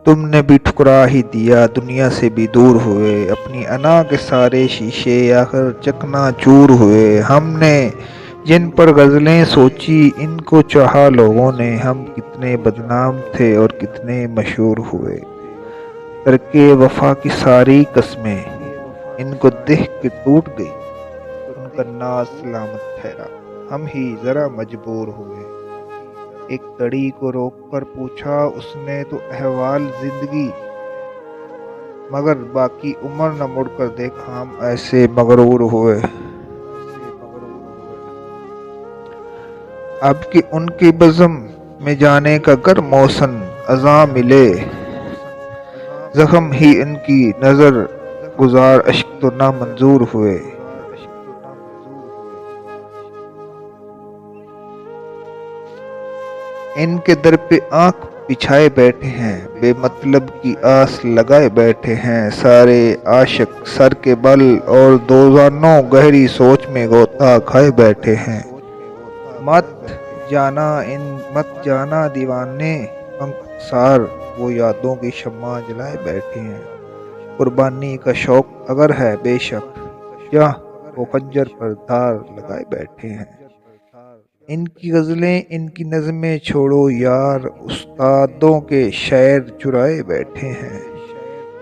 تم نے بھی ٹھکرا ہی دیا، دنیا سے بھی دور ہوئے، اپنی انا کے سارے شیشے آخر چکنا چور ہوئے۔ ہم نے جن پر غزلیں سوچی ان کو چاہا لوگوں نے، ہم کتنے بدنام تھے اور کتنے مشہور ہوئے۔ ترکِ وفا کی ساری قسمیں ان کو دیکھ کے ٹوٹ گئی، ان کا ناز سلامت ٹھہرا، ہم ہی ذرا مجبور ہوئے۔ ایک گھڑی کو روک کر پوچھا اس نے تو احوال زندگی، مگر باقی عمر نہ مڑ کر دیکھا، ہم ایسے مغرور ہوئے۔ اب کہ ان کی بزم میں جانے کا گر محسن اذاں ملے، زخم ہی ان کی نظر گزار اشک تو نہ منظور ہوئے۔ ان کے در پہ آنکھ بچھائے بیٹھے ہیں، بے مطلب کی آس لگائے بیٹھے ہیں، سارے عاشق سر کے بل اور دوزانوں گہری سوچ میں غوطہ کھائے بیٹھے ہیں۔ مت جانا دیوانے خاکسار، وہ یادوں کی شمع جلائے بیٹھے ہیں۔ قربانی کا شوق اگر ہے بے شک، جاں وہ خنجر پر دھار لگائے بیٹھے ہیں۔ ان کی غزلیں ان کی نظمیں چھوڑو یار، استادوں کے شعر چرائے بیٹھے ہیں۔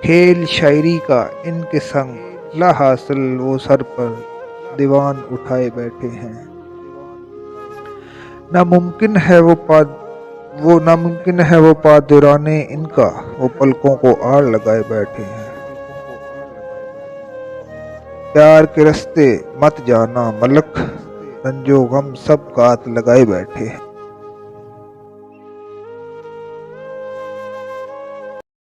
کھیل شاعری کا ان کے سنگ لا حاصل، وہ سر پر دیوان اٹھائے بیٹھے ہیں۔ ناممکن ہے وہ پا دورانِ ان کا، وہ پلکوں کو آڑ لگائے بیٹھے ہیں۔ پیار کے رستے مت جانا ملک، رنج و غم سب گھات لگائے بیٹھے ہیں۔